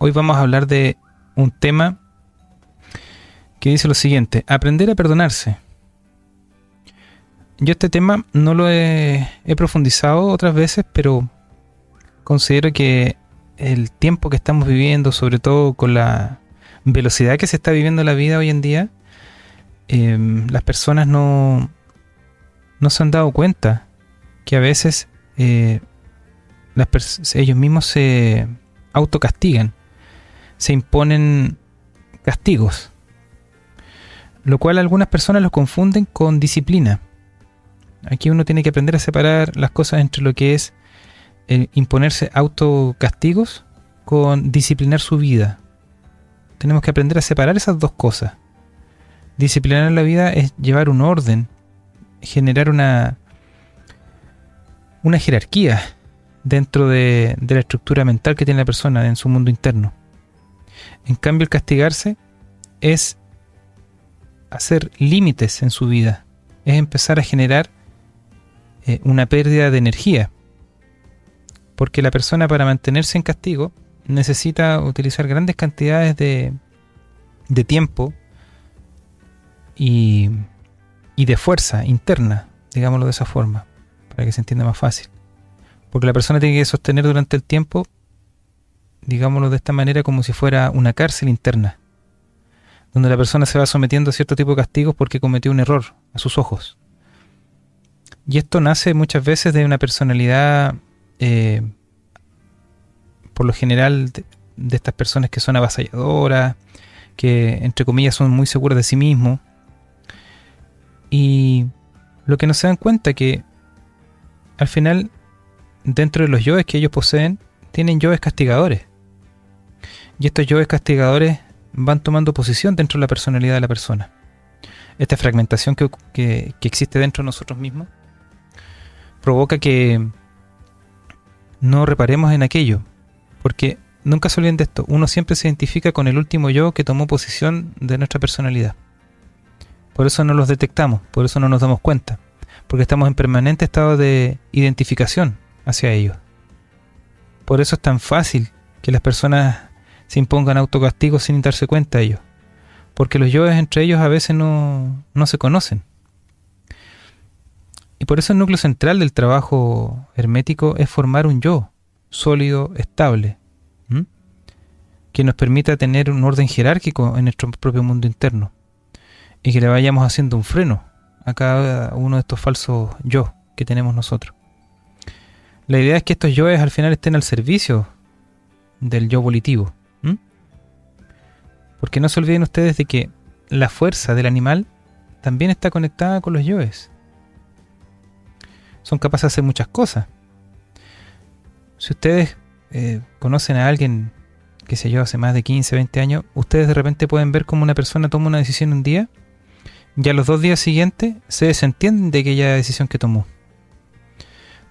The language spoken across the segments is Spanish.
Hoy vamos a hablar de un tema que dice lo siguiente: aprender a perdonarse. Yo este tema no lo he profundizado otras veces, pero considero que el tiempo que estamos viviendo, sobre todo con la velocidad que se está viviendo la vida hoy en día, las personas no se han dado cuenta que a veces ellos mismos se autocastigan, se imponen castigos, lo cual algunas personas los confunden con disciplina. Aquí uno tiene que aprender a separar las cosas entre lo que es imponerse autocastigos con disciplinar su vida. Tenemos que aprender a separar esas dos cosas. Disciplinar la vida es llevar un orden, generar una jerarquía dentro de la estructura mental que tiene la persona en su mundo interno. En cambio, el castigarse es hacer límites en su vida, es empezar a generar una pérdida de energía, porque la persona, para mantenerse en castigo, necesita utilizar grandes cantidades de tiempo y de fuerza interna, digámoslo de esa forma, para que se entienda más fácil. Porque la persona tiene que sostener durante el tiempo, digámoslo de esta manera, como si fuera una cárcel interna, donde la persona se va sometiendo a cierto tipo de castigos porque cometió un error a sus ojos. Y esto nace muchas veces de una personalidad, por lo general, de estas personas que son avasalladoras, que entre comillas son muy seguras de sí mismos. Y lo que no se dan cuenta que al final, dentro de los yoes que ellos poseen, tienen yoes castigadores. Y estos yoes castigadores van tomando posición dentro de la personalidad de la persona. Esta fragmentación que existe dentro de nosotros mismos provoca que no reparemos en aquello, porque nunca se olviden de esto: uno siempre se identifica con el último yo que tomó posición de nuestra personalidad. Por eso no los detectamos, por eso no nos damos cuenta, porque estamos en permanente estado de identificación hacia ellos. Por eso es tan fácil que las personas se impongan autocastigos sin darse cuenta de ellos, porque los yoes entre ellos a veces no se conocen. Y por eso el núcleo central del trabajo hermético es formar un yo sólido, estable, que nos permita tener un orden jerárquico en nuestro propio mundo interno, y que le vayamos haciendo un freno a cada uno de estos falsos yo que tenemos nosotros. La idea es que estos yoes al final estén al servicio del yo volitivo. Porque no se olviden ustedes de que la fuerza del animal también está conectada con los yoes. Son capaces de hacer muchas cosas. Si ustedes conocen a alguien, qué sé yo, hace más de 15, 20 años, ustedes de repente pueden ver cómo una persona toma una decisión un día y a los 2 días siguientes se desentienden de aquella decisión que tomó.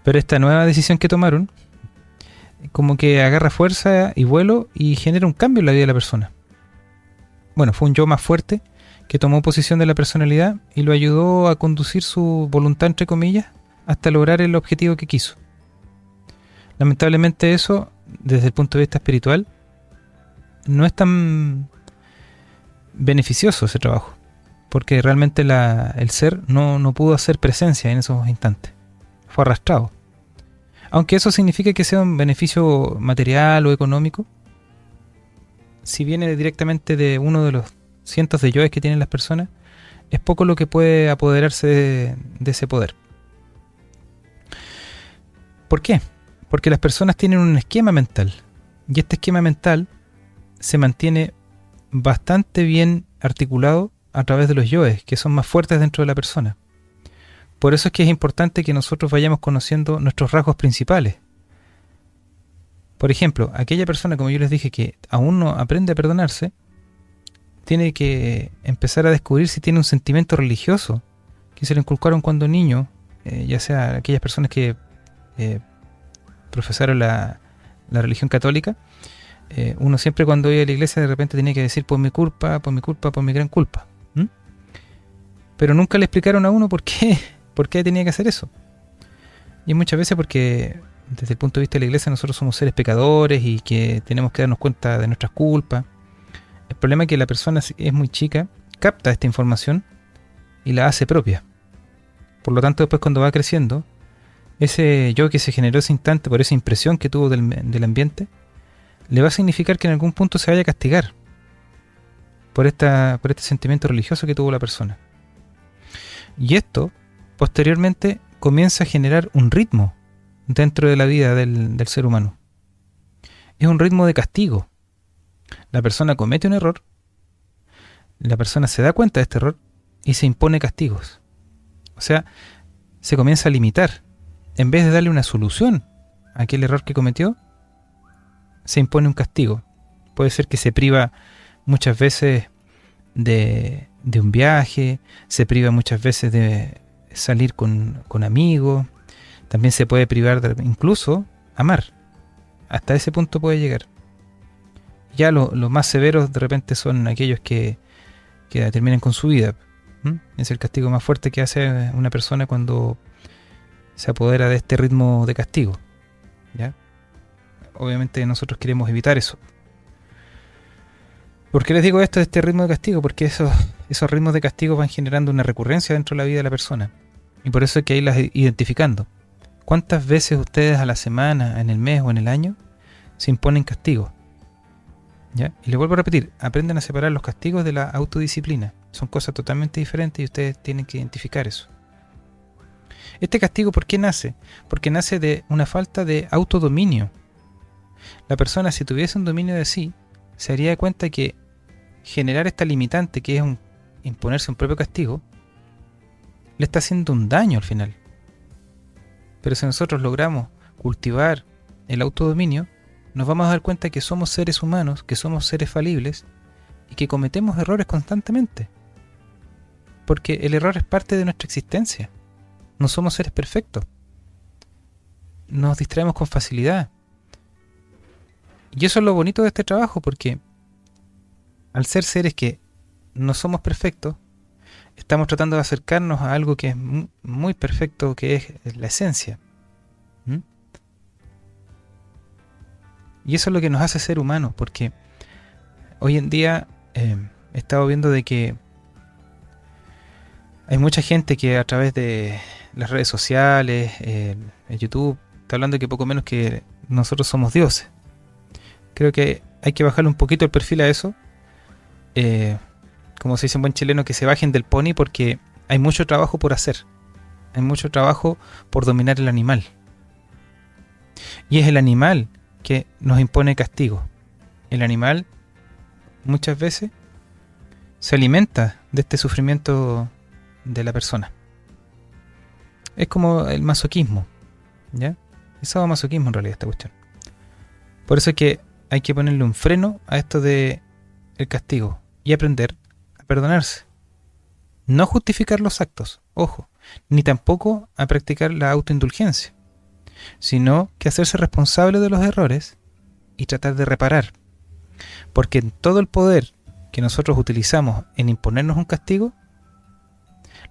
Pero esta nueva decisión que tomaron como que agarra fuerza y vuelo y genera un cambio en la vida de la persona. Bueno, fue un yo más fuerte que tomó posición de la personalidad y lo ayudó a conducir su voluntad, entre comillas, hasta lograr el objetivo que quiso. Lamentablemente eso, desde el punto de vista espiritual, no es tan beneficioso ese trabajo, porque realmente el ser no pudo hacer presencia en esos instantes. Fue arrastrado. Aunque eso signifique que sea un beneficio material o económico, si viene directamente de uno de los cientos de yoes que tienen las personas, es poco lo que puede apoderarse de ese poder. ¿Por qué? Porque las personas tienen un esquema mental, y este esquema mental se mantiene bastante bien articulado a través de los yoes, que son más fuertes dentro de la persona. Por eso es que es importante que nosotros vayamos conociendo nuestros rasgos principales. Por ejemplo, aquella persona, como yo les dije, que aún no aprende a perdonarse, tiene que empezar a descubrir si tiene un sentimiento religioso que se le inculcaron cuando niño, ya sea aquellas personas que profesaron la religión católica. Uno siempre cuando iba a la iglesia de repente tenía que decir por mi culpa, por mi gran culpa. Pero nunca le explicaron a uno por qué tenía que hacer eso. Y muchas veces porque desde el punto de vista de la iglesia nosotros somos seres pecadores y que tenemos que darnos cuenta de nuestras culpas. El problema es que la persona, si es muy chica, capta esta información y la hace propia. Por lo tanto, después cuando va creciendo, ese yo que se generó ese instante por esa impresión que tuvo del ambiente, le va a significar que en algún punto se vaya a castigar por este sentimiento religioso que tuvo la persona. Y esto, posteriormente, comienza a generar un ritmo dentro de la vida del ser humano. Es un ritmo de castigo. La persona comete un error, la persona se da cuenta de este error y se impone castigos. O sea, se comienza a limitar. En vez de darle una solución a aquel error que cometió, se impone un castigo. Puede ser que se priva muchas veces de un viaje, se priva muchas veces de salir con amigos, también se puede privar de incluso amar. Hasta ese punto puede llegar. Ya los más severos de repente son aquellos que terminan con su vida. Es el castigo más fuerte que hace una persona cuando se apodera de este ritmo de castigo, ¿ya? Obviamente nosotros queremos evitar eso. ¿Por qué les digo esto de este ritmo de castigo? Porque esos ritmos de castigo van generando una recurrencia dentro de la vida de la persona. Y por eso hay que irlas identificando. ¿Cuántas veces ustedes a la semana, en el mes o en el año se imponen castigos? ¿Ya? Y les vuelvo a repetir, aprenden a separar los castigos de la autodisciplina. Son cosas totalmente diferentes y ustedes tienen que identificar eso. Este castigo, ¿por qué nace? Porque nace de una falta de autodominio. La persona, si tuviese un dominio de sí, se daría cuenta que generar esta limitante, que es imponerse un propio castigo, le está haciendo un daño al final. Pero si nosotros logramos cultivar el autodominio, nos vamos a dar cuenta que somos seres humanos, que somos seres falibles y que cometemos errores constantemente. Porque el error es parte de nuestra existencia. No somos seres perfectos. Nos distraemos con facilidad. Y eso es lo bonito de este trabajo, porque al ser seres que no somos perfectos, estamos tratando de acercarnos a algo que es muy perfecto, que es la esencia. Y eso es lo que nos hace ser humanos, porque hoy en día he estado viendo de que hay mucha gente que a través de las redes sociales, YouTube, está hablando de que poco menos que nosotros somos dioses. Creo que hay que bajarle un poquito el perfil a eso. Como se dice en buen chileno, que se bajen del pony, porque hay mucho trabajo por hacer. Hay mucho trabajo por dominar el animal. Y es el animal que nos impone castigo. El animal muchas veces se alimenta de este sufrimiento de la persona. Es como el masoquismo, ¿ya? Es sadomasoquismo en realidad esta cuestión. Por eso es que hay que ponerle un freno a esto de el castigo y aprender a perdonarse. No justificar los actos, ojo, ni tampoco a practicar la autoindulgencia, sino que hacerse responsable de los errores y tratar de reparar. Porque todo el poder que nosotros utilizamos en imponernos un castigo,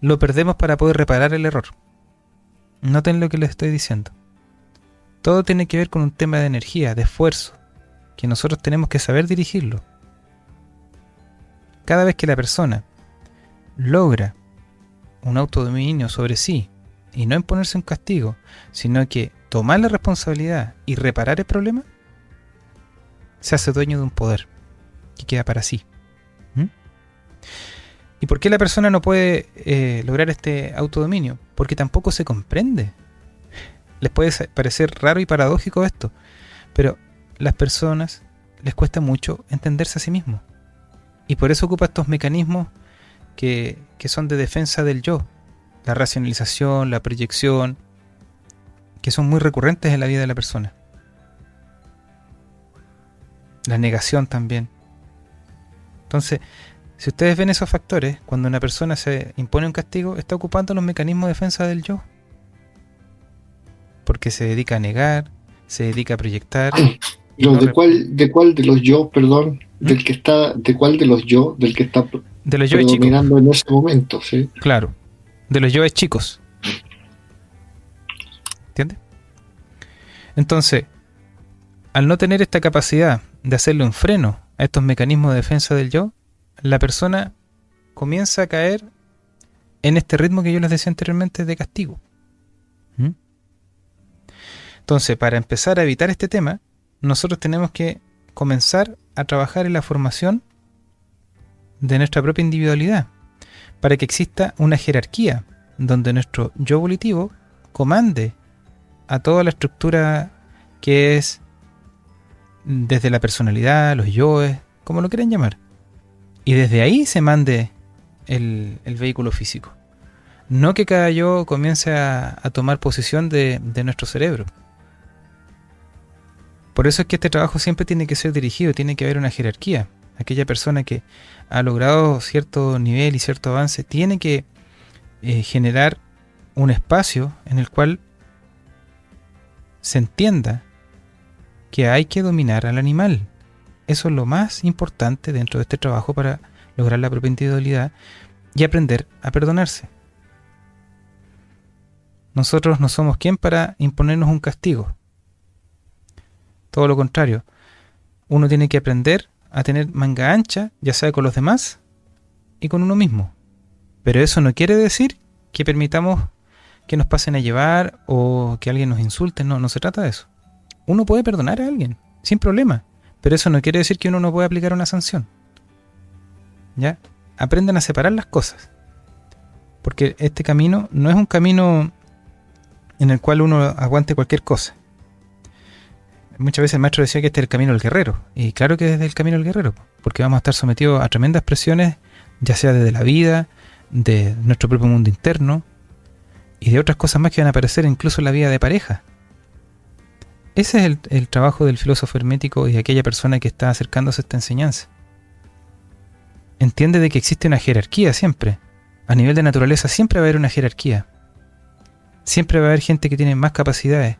lo perdemos para poder reparar el error. Noten lo que les estoy diciendo. Todo tiene que ver con un tema de energía, de esfuerzo, que nosotros tenemos que saber dirigirlo. Cada vez que la persona logra un autodominio sobre sí y no imponerse un castigo, sino que tomar la responsabilidad y reparar el problema, se hace dueño de un poder que queda para sí. ¿Y por qué la persona no puede lograr este autodominio? Porque tampoco se comprende. Les puede parecer raro y paradójico esto, pero las personas les cuesta mucho entenderse a sí mismos. Y por eso ocupa estos mecanismos que son de defensa del yo. La racionalización, la proyección, que son muy recurrentes en la vida de la persona. La negación también. Entonces, si ustedes ven esos factores, cuando una persona se impone un castigo, está ocupando los mecanismos de defensa del yo. Porque se dedica a negar, se dedica a proyectar. No, ¿de cuál de los yo, perdón? Del que está, ¿de cuál de los yo? Del que está de los yo predominando en ese momento, ¿sí? Claro, de los yoes chicos. ¿Entiendes? Entonces, al no tener esta capacidad de hacerle un freno a estos mecanismos de defensa del yo, la persona comienza a caer en este ritmo que yo les decía anteriormente de castigo. ¿Mm? Entonces, para empezar a evitar este tema, nosotros tenemos que comenzar a trabajar en la formación de nuestra propia individualidad, para que exista una jerarquía donde nuestro yo volitivo comande a toda la estructura que es desde la personalidad, los yoes, como lo quieran llamar, y desde ahí se mande el vehículo físico. No que cada yo comience a tomar posesión de nuestro cerebro. Por eso es que este trabajo siempre tiene que ser dirigido, tiene que haber una jerarquía. Aquella persona que ha logrado cierto nivel y cierto avance tiene que generar un espacio en el cual se entienda que hay que dominar al animal. Eso es lo más importante dentro de este trabajo para lograr la propia individualidad y aprender a perdonarse. Nosotros no somos quien para imponernos un castigo. Todo lo contrario. Uno tiene que aprender a tener manga ancha, ya sea con los demás y con uno mismo. Pero eso no quiere decir que permitamos que nos pasen a llevar o que alguien nos insulte. No, no se trata de eso. Uno puede perdonar a alguien, sin problema. Pero eso no quiere decir que uno no pueda aplicar una sanción. ¿Ya? Aprendan a separar las cosas. Porque este camino no es un camino en el cual uno aguante cualquier cosa. Muchas veces el maestro decía que este es el camino del guerrero. Y claro que es el camino del guerrero, porque vamos a estar sometidos a tremendas presiones, ya sea desde la vida, de nuestro propio mundo interno, y de otras cosas más que van a aparecer incluso en la vida de pareja. Ese es el trabajo del filósofo hermético y de aquella persona que está acercándose a esta enseñanza. Entiende de que existe una jerarquía siempre. A nivel de naturaleza siempre va a haber una jerarquía. Siempre va a haber gente que tiene más capacidades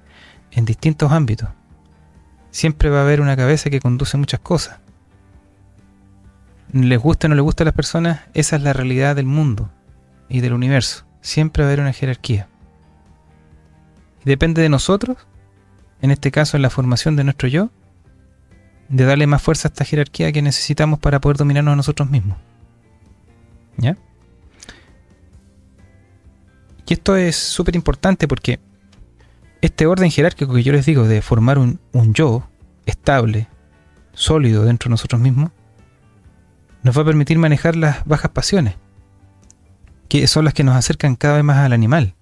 en distintos ámbitos. Siempre va a haber una cabeza que conduce muchas cosas. Les gusta o no les gusta a las personas, esa es la realidad del mundo y del universo. Siempre va a haber una jerarquía. Y depende de nosotros, en este caso en la formación de nuestro yo, de darle más fuerza a esta jerarquía que necesitamos para poder dominarnos a nosotros mismos. ¿Ya? Y esto es súper importante porque este orden jerárquico que yo les digo de formar un yo estable, sólido dentro de nosotros mismos, nos va a permitir manejar las bajas pasiones, que son las que nos acercan cada vez más al animal.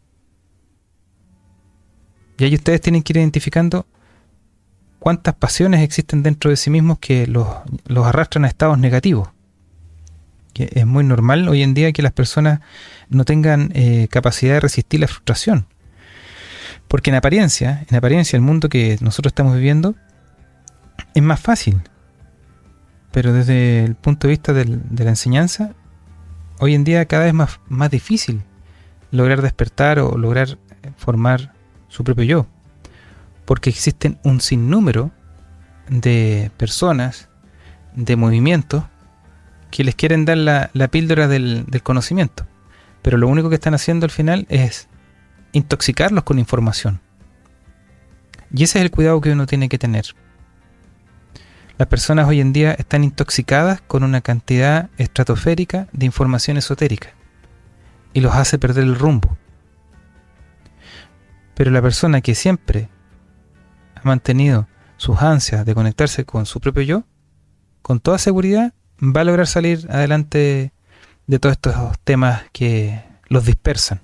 Y ahí ustedes tienen que ir identificando cuántas pasiones existen dentro de sí mismos que los arrastran a estados negativos. Que es muy normal hoy en día que las personas no tengan capacidad de resistir la frustración. Porque en apariencia el mundo que nosotros estamos viviendo es más fácil. Pero desde el punto de vista de la enseñanza, hoy en día cada vez más difícil lograr despertar o lograr formar su propio yo. Porque existen un sinnúmero de personas, de movimientos, que les quieren dar la píldora del conocimiento. Pero lo único que están haciendo al final es intoxicarlos con información. Y ese es el cuidado que uno tiene que tener. Las personas hoy en día están intoxicadas con una cantidad estratosférica de información esotérica y los hace perder el rumbo. Pero la persona que siempre ha mantenido sus ansias de conectarse con su propio yo, con toda seguridad va a lograr salir adelante de todos estos temas que los dispersan.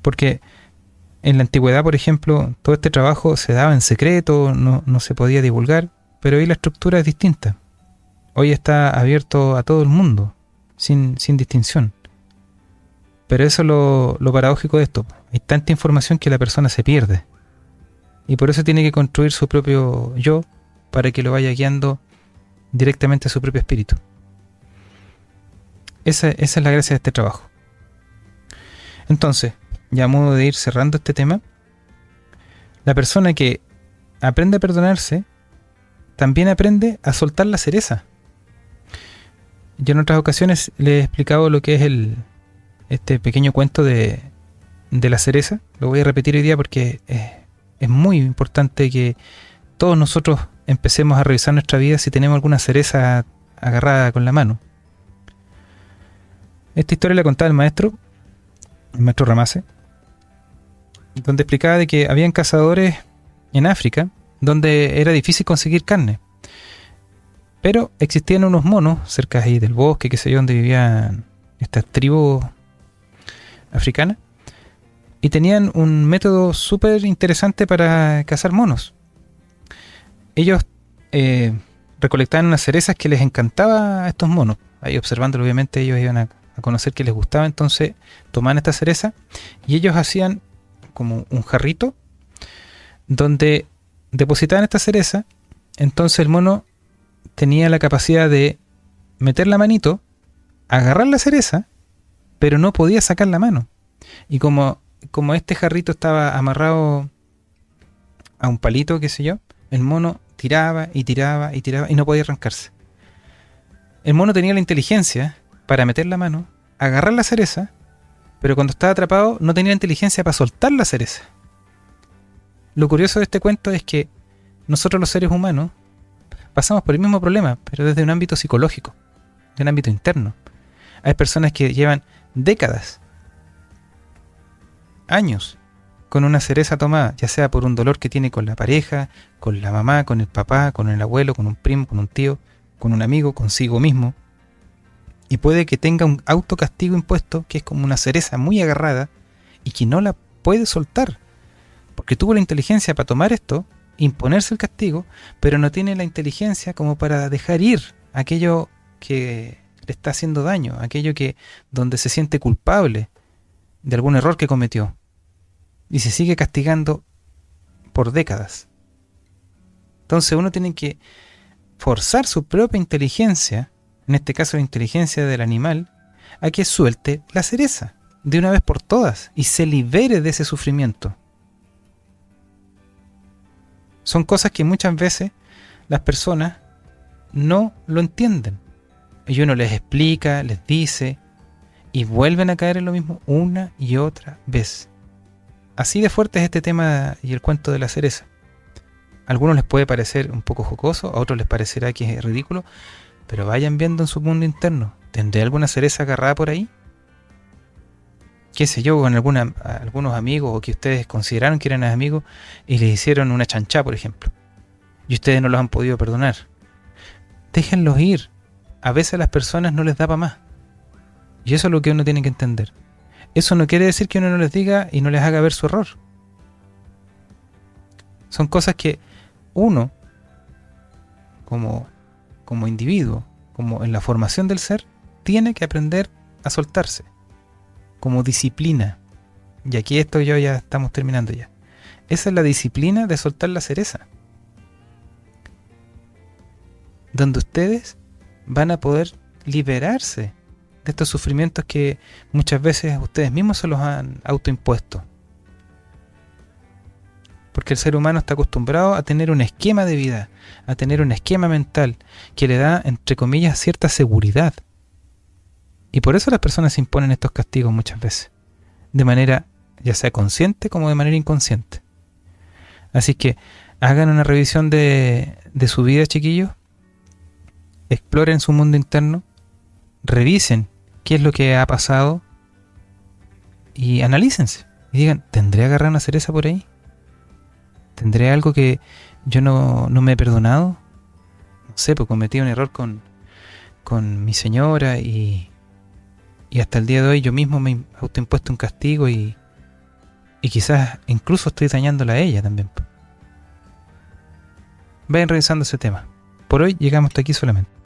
Porque en la antigüedad, por ejemplo, todo este trabajo se daba en secreto, no se podía divulgar, pero hoy la estructura es distinta. Hoy está abierto a todo el mundo, sin distinción. Pero eso es lo paradójico de esto. Hay tanta información que la persona se pierde. Y por eso tiene que construir su propio yo para que lo vaya guiando directamente a su propio espíritu. Esa es la gracia de este trabajo. Entonces, ya a modo de ir cerrando este tema, la persona que aprende a perdonarse también aprende a soltar la cereza. Yo en otras ocasiones le he explicado lo que es este pequeño cuento de de la cereza. Lo voy a repetir hoy día porque es muy importante que todos nosotros empecemos a revisar nuestra vida si tenemos alguna cereza agarrada con la mano. Esta historia la contaba el maestro Ramase, donde explicaba de que habían cazadores en África donde era difícil conseguir carne, pero existían unos monos cerca ahí del bosque, qué sé yo, donde vivían estas tribus africanas, y tenían un método súper interesante para cazar monos. Ellos recolectaban unas cerezas que les encantaba a estos monos. Ahí observándolo, obviamente ellos iban a conocer que les gustaba, entonces tomaban esta cereza y ellos hacían como un jarrito donde depositaban esta cereza. Entonces el mono tenía la capacidad de meter la manito, agarrar la cereza, pero no podía sacar la mano. Y como este jarrito estaba amarrado a un palito, qué sé yo, el mono tiraba y tiraba y tiraba y no podía arrancarse. El mono tenía la inteligencia para meter la mano, agarrar la cereza, pero cuando estaba atrapado no tenía la inteligencia para soltar la cereza. Lo curioso de este cuento es que nosotros los seres humanos pasamos por el mismo problema, pero desde un ámbito psicológico, de un ámbito interno. Hay personas que llevan décadas, años, con una cereza tomada, ya sea por un dolor que tiene con la pareja, con la mamá, con el papá, con el abuelo, con un primo, con un tío, con un amigo, consigo mismo. Y puede que tenga un autocastigo impuesto, que es como una cereza muy agarrada, y que no la puede soltar, porque tuvo la inteligencia para tomar esto, imponerse el castigo, pero no tiene la inteligencia como para dejar ir aquello que le está haciendo daño, aquello que donde se siente culpable de algún error que cometió, y se sigue castigando por décadas. Entonces uno tiene que forzar su propia inteligencia, en este caso la inteligencia del animal, a que suelte la cereza de una vez por todas y se libere de ese sufrimiento. Son cosas que muchas veces las personas no lo entienden. Y uno les explica, les dice, y vuelven a caer en lo mismo una y otra vez. Así de fuerte es este tema y el cuento de la cereza. A algunos les puede parecer un poco jocoso, a otros les parecerá que es ridículo, pero vayan viendo en su mundo interno. ¿Tendré alguna cereza agarrada por ahí? Qué sé yo, con algunos amigos o que ustedes consideraron que eran amigos y les hicieron una chanchá, por ejemplo, y ustedes no los han podido perdonar. Déjenlos ir. A veces a las personas no les da para más. Y eso es lo que uno tiene que entender. Eso no quiere decir que uno no les diga y no les haga ver su error. Son cosas que uno, como individuo, como en la formación del ser, tiene que aprender a soltarse. Como disciplina. Y aquí esto ya estamos terminando ya. Esa es la disciplina de soltar la cereza. Donde ustedes van a poder liberarse de estos sufrimientos que muchas veces ustedes mismos se los han autoimpuesto. Porque el ser humano está acostumbrado a tener un esquema de vida, a tener un esquema mental que le da, entre comillas, cierta seguridad. Y por eso las personas se imponen estos castigos muchas veces, de manera ya sea consciente como de manera inconsciente. Así que hagan una revisión de su vida, chiquillos, exploren su mundo interno, revisen qué es lo que ha pasado y analícense. Y digan, ¿tendré agarrar una cereza por ahí? ¿Tendré algo que yo no me he perdonado? No sé, pues cometí un error con mi señora y hasta el día de hoy yo mismo me he autoimpuesto un castigo y quizás incluso estoy dañándola a ella también. Vayan revisando ese tema. Por hoy llegamos hasta aquí solamente.